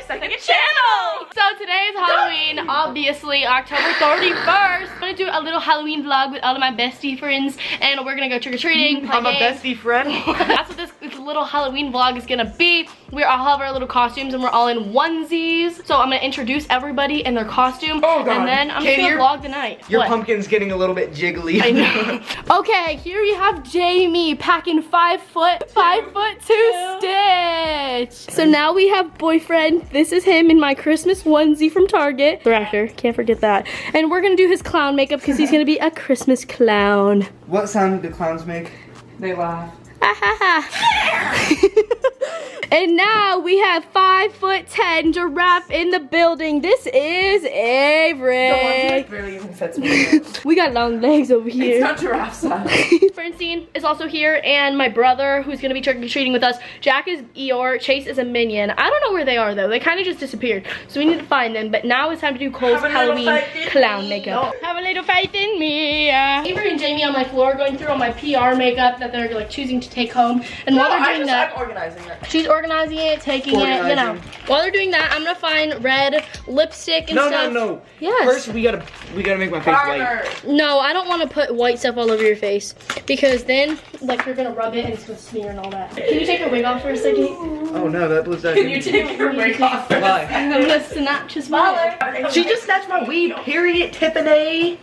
second channel. So today is Halloween, obviously October 31st. I'm gonna do a little Halloween vlog with all of my bestie friends, and we're gonna go trick-or-treating. I'm a bestie friend. That's what this little Halloween vlog is gonna be. We all have our little costumes and we're all in onesies. So I'm gonna introduce everybody in their costume. Oh God. And then I'm just gonna vlog the night. Your what? pumpkin's getting a little bit jiggly. I know. Okay, here we have Jamie packing 5'2" Stitch. So now we have boyfriend. This is him in my Christmas onesie from Target. Thrasher, can't forget that. And we're gonna do his clown makeup because he's gonna be a Christmas clown. What sound do the clowns make? They laugh. And now we have 5'10" giraffe in the building. This is Avery. Barely even fits me. We got long legs over here. It's not giraffe size. Francine is also here, and my brother, who's gonna be trick-or-treating with us. Jack is Eeyore, Chase is a Minion. I don't know where they are though. They kind of just disappeared, so we need to find them. But now it's time to do Cole's Halloween clown makeup. Have a little faith in me. Avery and Jamie on my floor going through all my PR makeup that they're like choosing to take home. And while they're doing that, I'm organizing it. she's organizing it, taking it, you know. While they're doing that, I'm gonna find red lipstick and stuff. No. Yes. First, we gotta make my face white. No, I don't want to put white stuff all over your face because then, like, you're gonna rub it and it's gonna smear and all that. Can you take your wig off for a second? Oh no, that was that. Can you take your wig off? Why? I'm gonna snatch his wig. She just snatched my weed. Period, Tiffany.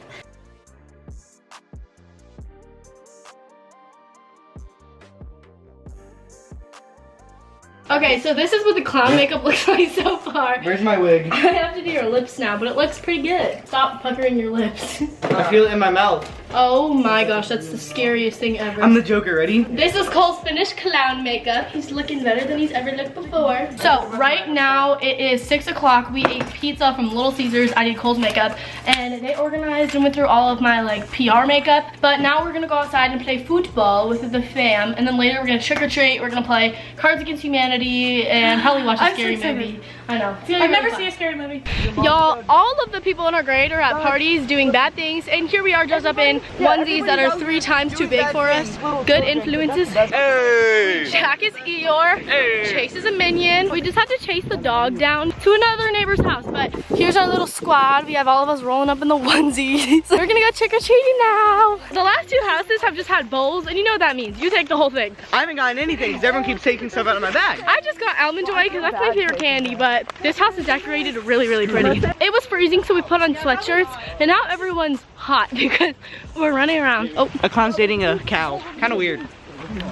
Okay, so this is what the clown makeup looks like so far. Where's my wig? I have to do your lips now, but it looks pretty good. Stop puckering your lips. I feel it in my mouth. Oh my gosh, that's the scariest thing ever. I'm the Joker. Ready? This is Cole's finished clown makeup. He's looking better than he's ever looked before. So right now it is 6 o'clock. We ate pizza from Little Caesars. I did Cole's makeup, and they organized and went through all of my like PR makeup. But now we're gonna go outside and play football with the fam, and then later we're gonna trick or treat. We're gonna play Cards Against Humanity and probably watch a scary movie. I know. I've never seen a scary movie. Y'all, all of the people in our grade are at parties doing bad things, and here we are dressed up in onesies that are 3 times too big for us. Good influences. Hey! Jack is Eeyore. Hey! Chase is a Minion. We just had to chase the dog down to another neighbor's house, but here's our little squad. We have all of us rolling up in the onesies. We're gonna go trick-or-treating now. The last 2 houses have just had bowls, and you know what that means. You take the whole thing. I haven't gotten anything because everyone keeps taking stuff out of my bag. I just got Almond Joy because that's my favorite candy, but this house is decorated really, really pretty. It was freezing, so we put on sweatshirts, and now everyone's hot because we're running around. Oh, A clown's dating a cow. Kind of weird.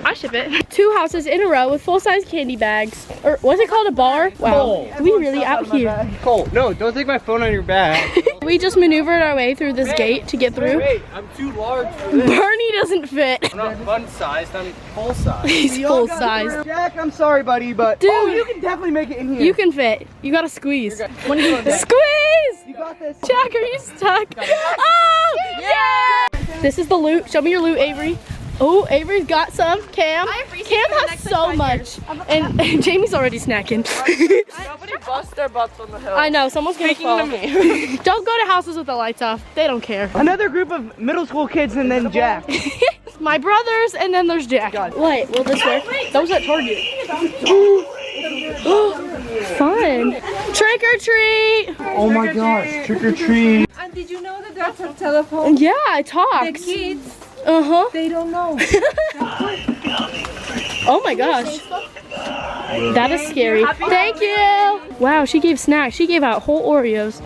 I ship it. 2 houses in a row with full-size candy bags. Or was it called a bar? Wow, we really out here. Cole, no, don't take my phone on your bag. We just maneuvered our way through this gate to get through. Wait, I'm too large for this. Bernie doesn't fit. I'm not fun-sized, I'm full-size. He's full-size. Jack, I'm sorry, buddy, but Dude, you can definitely make it in here. You can fit. You gotta squeeze. What are you doing? Squeeze! You got this. Jack, are you stuck? Oh, yeah! This is the loot. Show me your loot, Avery. Oh, Avery's got some. Cam has so much. And Jamie's already snacking. Nobody busts their butts on the hill. I know, someone's gonna fall. To me. Don't go to houses with the lights off. They don't care. Another group of middle school kids and then Jack. My brothers, and then there's Jack. Wait, will this work? That was at Target. Fun. Trick or treat. Oh my gosh, trick or treat. And did you know that that's a telephone? Yeah, I talked. The kids, Uh-huh. they don't know. Oh my gosh. That is scary. Thank you. Wow, she gave snacks. She gave out whole Oreos.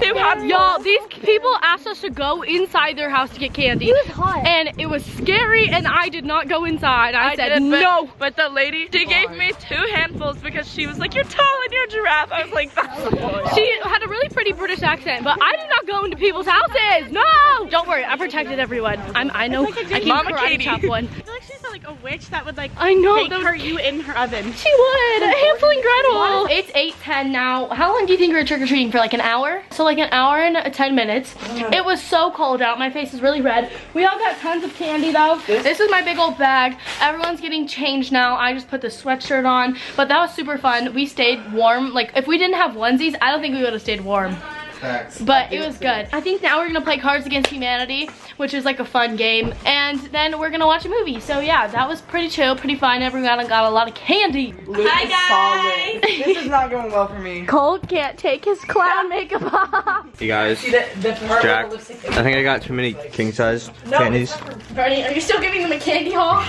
Y'all, these people asked us to go inside their house to get candy. It was hot. And it was scary, and I did not go inside. I said no. But the lady, she gave me 2 handfuls because she was like, you're tall and you're a giraffe. I was like, that's a boy. She had a really pretty British accent, but I did not go into people's houses. No. Don't worry, I protected everyone. I know. I can Mama karate Katie. chop one. I feel like she's like a witch that would like I know. take her you in her oven. She would. Hansel and Gretel. It's 8:10 now. How long do you think we were trick-or-treating for? Like an hour? So like an hour and 10 minutes. It was so cold out. My face is really red. We all got tons of candy though. This is my big old bag. Everyone's getting changed now. I just put the sweatshirt on, but that was super fun. We stayed warm. Like if we didn't have onesies, I don't think we would have stayed warm. But it was good. I think now we're gonna play Cards Against Humanity, which is like a fun game, and then we're gonna watch a movie. So yeah, that was pretty chill, pretty fun. Everyone got a lot of candy. Hi guys. This is not going well for me. Cole can't take his clown makeup off. Hey guys, Jack, I think I got too many king size candies. Bernie, are you still giving them a candy haul?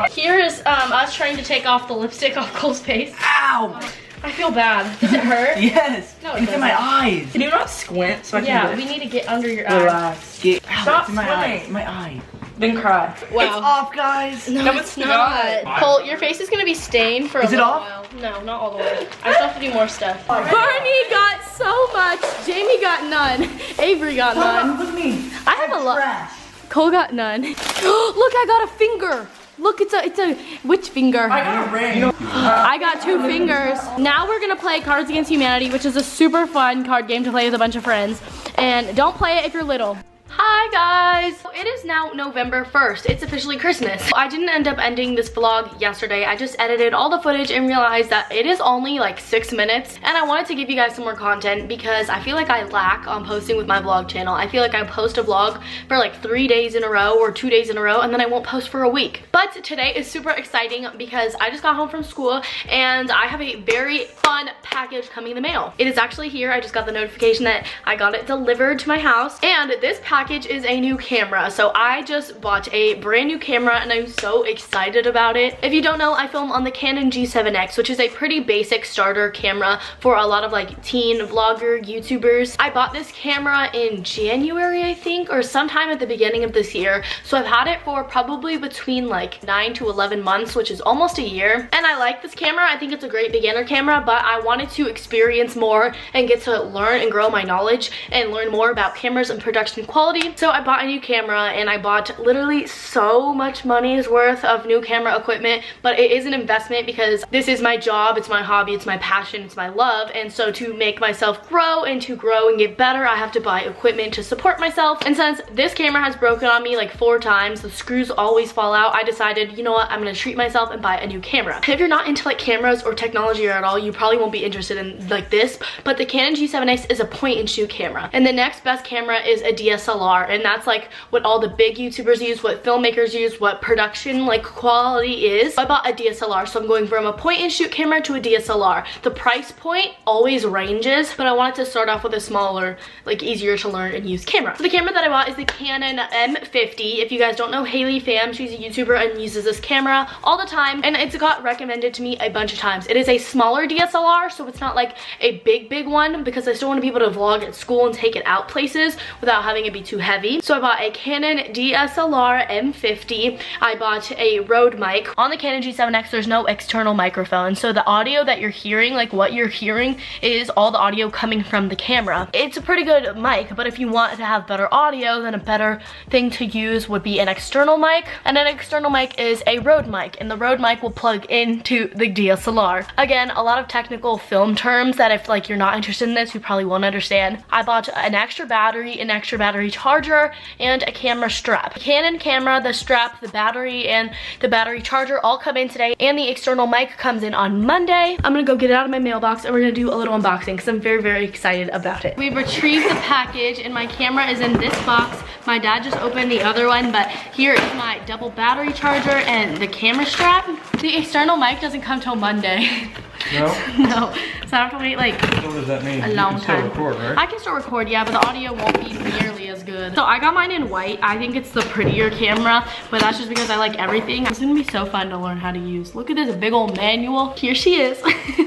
Here is us trying to take off the lipstick off Cole's face. Ow! I feel bad. Does it hurt? Yes. No, it's in my eyes. Can you not squint so I can Yeah, we need to get under your eye. relax? Stop It's in my eye. My eye. Then cry. Wow. It's off, guys. No, it's not. Cole, your face is gonna be stained for a little while. No, not all the way. I still have to do more stuff. Barney got so much. Jamie got none. Avery got none. Look at me. I have a lot. Cole got none. Look, I got a finger. Look, it's a which finger? I got a ring. I got 2 fingers. Now we're gonna play Cards Against Humanity, which is a super fun card game to play with a bunch of friends. And don't play it if you're little. Hi guys! It is now November 1st. It's officially Christmas. I didn't end up ending this vlog yesterday. I just edited all the footage and realized that it is only like 6 minutes. And I wanted to give you guys some more content because I feel like I lack on posting with my vlog channel. I feel like I post a vlog for like 3 days in a row or 2 days in a row, and then I won't post for a week. But today is super exciting because I just got home from school and I have a very fun package coming in the mail. It is actually here. I just got the notification that I got it delivered to my house, and this package is a new camera. So I just bought a brand new camera and I'm so excited about it. If you don't know, I film on the Canon G7X, which is a pretty basic starter camera for a lot of like teen vlogger YouTubers. I bought this camera in January, I think, or sometime at the beginning of this year. So I've had it for probably between like 9 to 11 months, which is almost a year. And I like this camera. I think it's a great beginner camera, but I wanted to experience more and get to learn and grow my knowledge and learn more about cameras and production quality. So I bought a new camera and I bought literally so much money's worth of new camera equipment, but it is an investment because this is my job, it's my hobby, it's my passion, it's my love. And so to make myself grow and to grow and get better, I have to buy equipment to support myself. And since this camera has broken on me like 4 times, the screws always fall out, I decided, you know what, I'm gonna treat myself and buy a new camera. If you're not into like cameras or technology at all, you probably won't be interested in like this, but the Canon G7X is a point and shoot camera. And the next best camera is a DSLR. And that's like what all the big YouTubers use, what filmmakers use, what production like quality is. I bought a DSLR, so I'm going from a point and shoot camera to a DSLR. The price point always ranges, but I wanted to start off with a smaller, like easier to learn and use camera. So the camera that I bought is the Canon M50. If you guys don't know Haley Pham, she's a YouTuber and uses this camera all the time, and it's got recommended to me a bunch of times. It is a smaller DSLR, so it's not like a big one, because I still want to be able to vlog at school and take it out places without having it be too heavy. So I bought a Canon DSLR M50. I bought a Rode mic. On the Canon G7X, there's no external microphone, so the audio that you're hearing, like what you're hearing, is all the audio coming from the camera. It's a pretty good mic, but if you want to have better audio, then a better thing to use would be an external mic, and an external mic is a Rode mic, and the Rode mic will plug into the DSLR. Again, a lot of technical film terms that if like you're not interested in this, you probably won't understand. I bought an extra battery charger, and a camera strap. The Canon camera, the strap, the battery, and the battery charger all come in today, and the external mic comes in on Monday. I'm gonna go get it out of my mailbox and we're gonna do a little unboxing because I'm very excited about it. We retrieved the package and my camera is in this box. My dad just opened the other one, but here is my double battery charger and the camera strap. The external mic doesn't come till Monday. No? No, so I have to wait like What does that mean? a long time. You can still record, right? I can still record, yeah, but the audio won't be nearly as good. So I got mine in white. I think it's the prettier camera, but that's just because I like everything. It's gonna be so fun to learn how to use. Look at this big old manual. Here she is.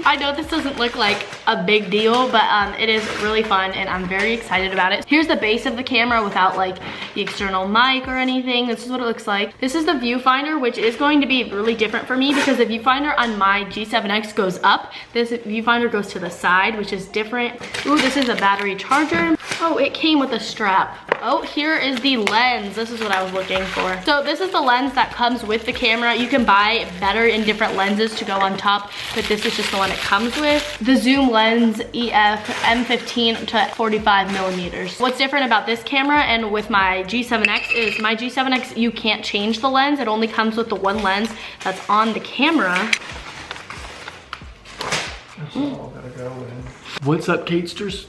I know this doesn't look like a big deal, but it is really fun and I'm very excited about it. Here's the base of the camera without like the external mic or anything. This is what it looks like. This is the viewfinder, which is going to be really different for me because the viewfinder on my G7X goes up. This viewfinder goes to the side, which is different. Ooh, this is a battery charger. Oh, it came with a strap. Oh, here is the lens. This is what I was looking for. So this is the lens that comes with the camera. You can buy better and different lenses to go on top, but this is just the one it comes with. The zoom lens EF M15 to 45 millimeters. What's different about this camera and with my G7X is my G7X, you can't change the lens. It only comes with the one lens that's on the camera. That's all gotta go in. What's up, Catesters?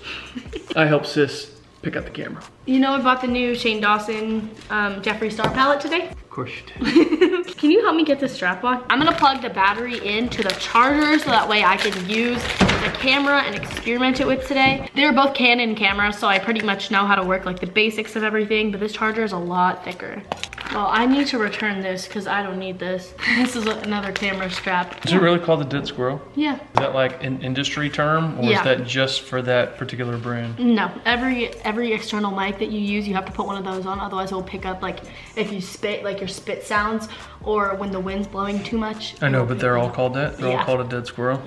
I help sis pick up the camera. You know, I bought the new Shane Dawson Jeffree Star palette today. Of course you did. Can you help me get this strap on? I'm gonna plug the battery into the charger so that way I can use the camera and experiment it with today. They're both Canon cameras, so I pretty much know how to work like the basics of everything, but this charger is a lot thicker. Well, I need to return this because I don't need this. This is another camera strap. Is it really called the dead squirrel? Yeah. Is that like an industry term, or Yeah. is that just for that particular brand? No, every external mic that you use, you have to put one of those on, otherwise it will pick up like if you spit, like your spit sounds, or when the wind's blowing too much. I know, but they're all called that? They're Yeah. all called a dead squirrel?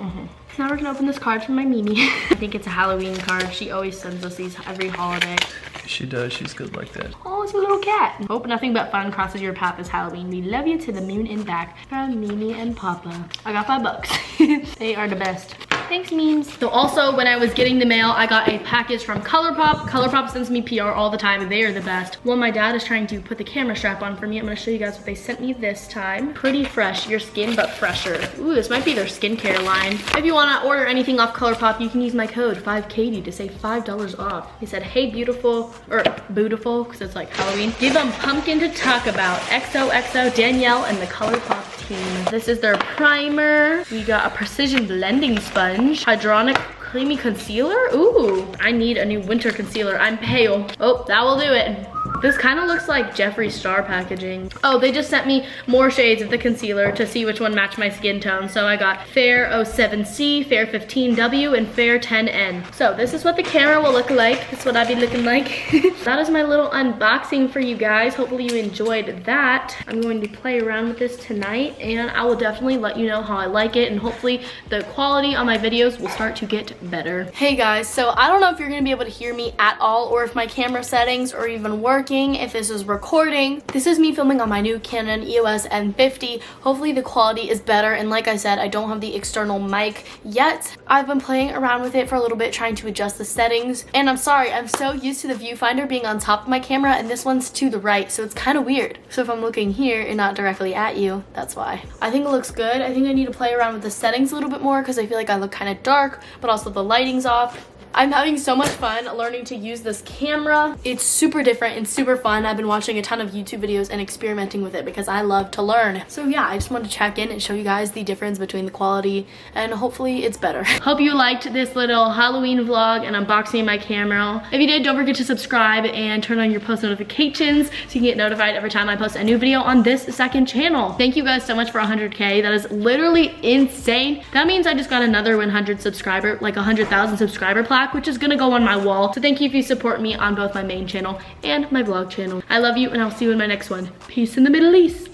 Now we're gonna open this card from my Mimi. I think it's a Halloween card. She always sends us these every holiday. She does, she's good like that. Oh, it's a little cat. Hope nothing but fun crosses your path this Halloween. We love you to the moon and back. From Mimi and Papa. I got $5. They are the best. Thanks, memes. So also, when I was getting the mail, I got a package from ColourPop. ColourPop sends me PR all the time. They are the best. Well, my dad is trying to put the camera strap on for me. I'm gonna show you guys what they sent me this time. Pretty fresh, your skin, but fresher. Ooh, this might be their skincare line. If you wanna order anything off ColourPop, you can use my code 5Katie to save $5 off. He said, hey, beautiful, or bootiful, because it's like Halloween. Give them pumpkin to talk about. XOXO, Danielle, and the ColourPop team. This is their primer. We got a precision blending sponge. Hydronic creamy concealer. Ooh, I need a new winter concealer. I'm pale. Oh, that will do it. This kind of looks like Jeffree Star packaging. Oh, they just sent me more shades of the concealer to see which one matched my skin tone. So I got Fair 07C, Fair 15W, and Fair 10N. So this is what the camera will look like. This is what I'd be looking like. That is my little unboxing for you guys. Hopefully you enjoyed that. I'm going to play around with this tonight, and I will definitely let you know how I like it, and hopefully the quality on my videos will start to get better. Hey guys, so I don't know if you're gonna be able to hear me at all, or if my camera settings are even working, if this is recording. This is me filming on my new Canon EOS M50. Hopefully the quality is better, and like I said, I don't have the external mic yet. I've been playing around with it for a little bit, trying to adjust the settings, and I'm sorry, I'm so used to the viewfinder being on top of my camera, and this one's to the right, so it's kind of weird. So if I'm looking here and not directly at you, that's why. I think it looks good. I think I need to play around with the settings a little bit more because I feel like I look kind of dark, but also the lighting's off. I'm having so much fun learning to use this camera. It's super different and super fun. I've been watching a ton of YouTube videos and experimenting with it because I love to learn. So yeah, I just wanted to check in and show you guys the difference between the quality, and hopefully it's better. Hope you liked this little Halloween vlog and unboxing my camera. If you did, don't forget to subscribe and turn on your post notifications so you can get notified every time I post a new video on this second channel. Thank you guys so much for 100K. That is literally insane. That means I just got another 100 subscriber, like 100,000 subscriber plaque, which is gonna go on my wall. So thank you if you support me on both my main channel and my vlog channel. I love you, and I'll see you in my next one. Peace in the Middle East.